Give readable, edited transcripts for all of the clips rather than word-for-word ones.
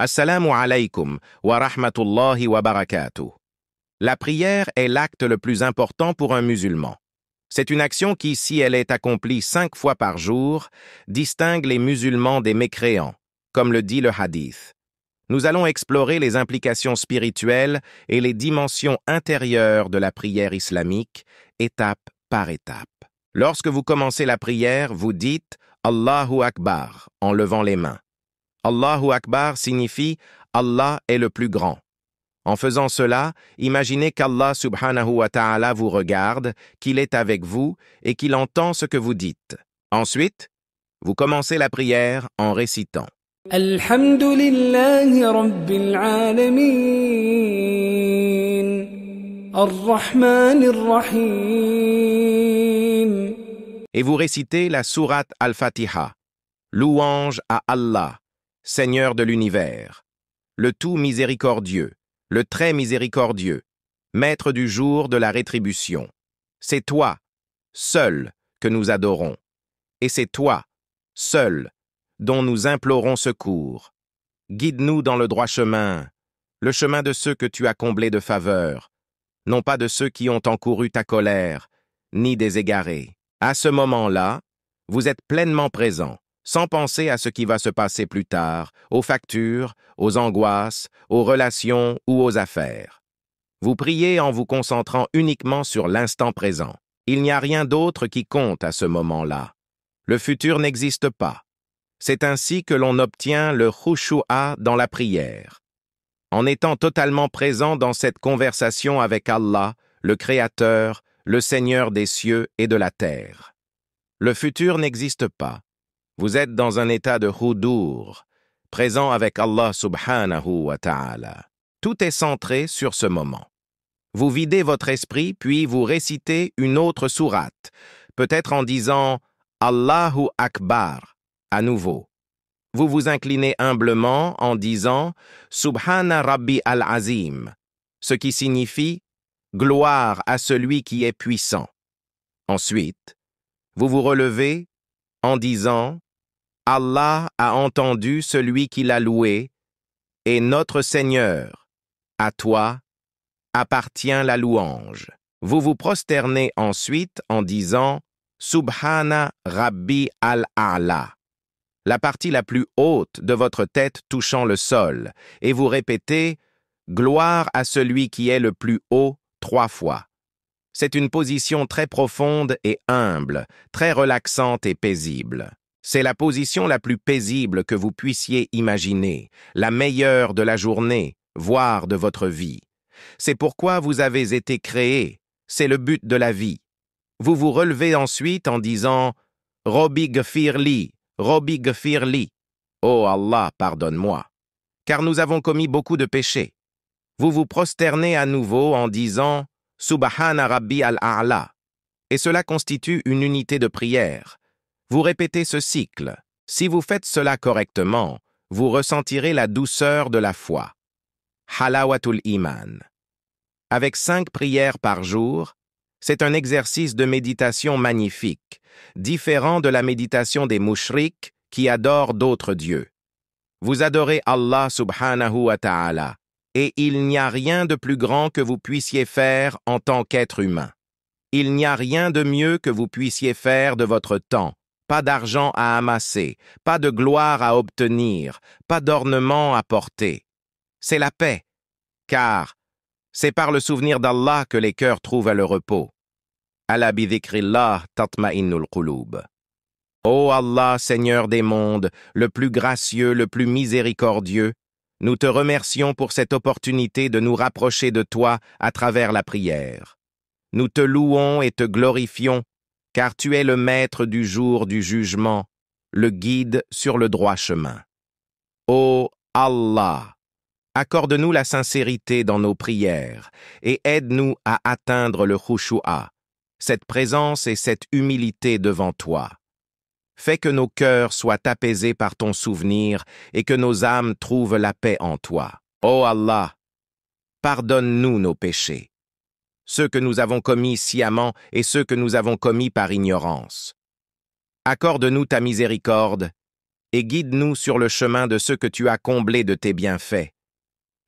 Assalamu alaykum wa rahmatullahi wa barakatuh. La prière est l'acte le plus important pour un musulman. C'est une action qui, si elle est accomplie 5 fois par jour, distingue les musulmans des mécréants, comme le dit le hadith. Nous allons explorer les implications spirituelles et les dimensions intérieures de la prière islamique, étape par étape. Lorsque vous commencez la prière, vous dites « Allahu Akbar » en levant les mains. Allahu Akbar signifie « Allah est le plus grand ». En faisant cela, imaginez qu'Allah subhanahu wa ta'ala vous regarde, qu'il est avec vous et qu'il entend ce que vous dites. Ensuite, vous commencez la prière en récitant Alhamdulillahi Rabbil Alamin Ar-Rahmanir Rahim. Et vous récitez la sourate Al-Fatiha, louange à Allah, Seigneur de l'univers, le tout miséricordieux, le très miséricordieux, maître du jour de la rétribution. C'est toi, seul, que nous adorons, et c'est toi, seul, dont nous implorons secours. Guide-nous dans le droit chemin, le chemin de ceux que tu as comblés de faveur, non pas de ceux qui ont encouru ta colère, ni des égarés. À ce moment-là, vous êtes pleinement présent, sans penser à ce qui va se passer plus tard, aux factures, aux angoisses, aux relations ou aux affaires. Vous priez en vous concentrant uniquement sur l'instant présent. Il n'y a rien d'autre qui compte à ce moment-là. Le futur n'existe pas. C'est ainsi que l'on obtient le khushu'a dans la prière. En étant totalement présent dans cette conversation avec Allah, le Créateur, le Seigneur des cieux et de la terre. Le futur n'existe pas. Vous êtes dans un état de hudur, présent avec Allah subhanahu wa ta'ala. Tout est centré sur ce moment. Vous videz votre esprit, puis vous récitez une autre sourate, peut-être en disant « Allahu Akbar » à nouveau. Vous vous inclinez humblement en disant « Subhana Rabbi al-Azim », ce qui signifie « Gloire à celui qui est puissant ». Ensuite, vous vous relevez en disant « Allah a entendu celui qui l'a loué, et notre Seigneur, à toi, appartient la louange. » Vous vous prosternez ensuite en disant « Subhana Rabbi al-A'la », la partie la plus haute de votre tête touchant le sol, et vous répétez « Gloire à celui qui est le plus haut » 3 fois. C'est une position très profonde et humble, très relaxante et paisible. C'est la position la plus paisible que vous puissiez imaginer, la meilleure de la journée, voire de votre vie. C'est pourquoi vous avez été créé, c'est le but de la vie. Vous vous relevez ensuite en disant « Robbi gfirli, Robbi gfirli » « Oh Allah, pardonne-moi » car nous avons commis beaucoup de péchés. Vous vous prosternez à nouveau en disant « Subhana Rabbi al-A'la » et cela constitue une unité de prière. Vous répétez ce cycle. Si vous faites cela correctement, vous ressentirez la douceur de la foi. Halawatul Iman. Avec 5 prières par jour, c'est un exercice de méditation magnifique, différent de la méditation des mushriks qui adorent d'autres dieux. Vous adorez Allah subhanahu wa ta'ala, et il n'y a rien de plus grand que vous puissiez faire en tant qu'être humain. Il n'y a rien de mieux que vous puissiez faire de votre temps. Pas d'argent à amasser, pas de gloire à obtenir, pas d'ornement à porter. C'est la paix, car c'est par le souvenir d'Allah que les cœurs trouvent le repos. Ala bi dhikrillah tatma'innul qulub. Ô Allah, Seigneur des mondes, le plus gracieux, le plus miséricordieux, nous te remercions pour cette opportunité de nous rapprocher de toi à travers la prière. Nous te louons et te glorifions, car tu es le maître du jour du jugement, le guide sur le droit chemin. Ô Allah, accorde-nous la sincérité dans nos prières et aide-nous à atteindre le khushu'a, cette présence et cette humilité devant toi. Fais que nos cœurs soient apaisés par ton souvenir et que nos âmes trouvent la paix en toi. Ô Allah, pardonne-nous nos péchés, ceux que nous avons commis sciemment et ceux que nous avons commis par ignorance. Accorde-nous ta miséricorde et guide-nous sur le chemin de ceux que tu as comblés de tes bienfaits,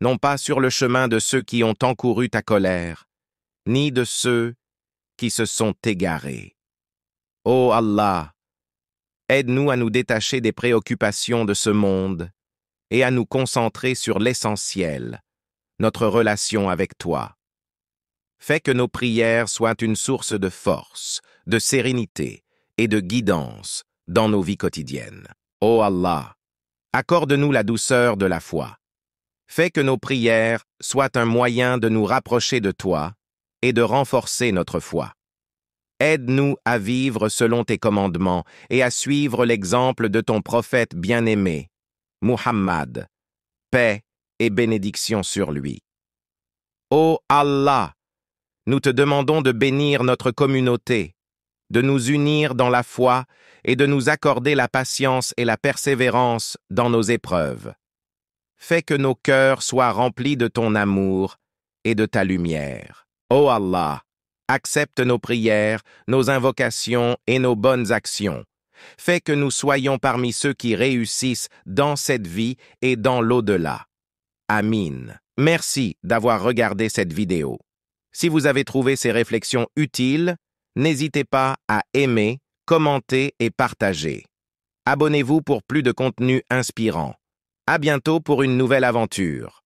non pas sur le chemin de ceux qui ont encouru ta colère, ni de ceux qui se sont égarés. Ô Allah, aide-nous à nous détacher des préoccupations de ce monde et à nous concentrer sur l'essentiel, notre relation avec toi. Fais que nos prières soient une source de force, de sérénité et de guidance dans nos vies quotidiennes. Ô Allah, accorde-nous la douceur de la foi. Fais que nos prières soient un moyen de nous rapprocher de toi et de renforcer notre foi. Aide-nous à vivre selon tes commandements et à suivre l'exemple de ton prophète bien-aimé, Muhammad, paix et bénédiction sur lui. Ô Allah, nous te demandons de bénir notre communauté, de nous unir dans la foi et de nous accorder la patience et la persévérance dans nos épreuves. Fais que nos cœurs soient remplis de ton amour et de ta lumière. Ô Allah, accepte nos prières, nos invocations et nos bonnes actions. Fais que nous soyons parmi ceux qui réussissent dans cette vie et dans l'au-delà. Amin. Merci d'avoir regardé cette vidéo. Si vous avez trouvé ces réflexions utiles, n'hésitez pas à aimer, commenter et partager. Abonnez-vous pour plus de contenu inspirant. À bientôt pour une nouvelle aventure.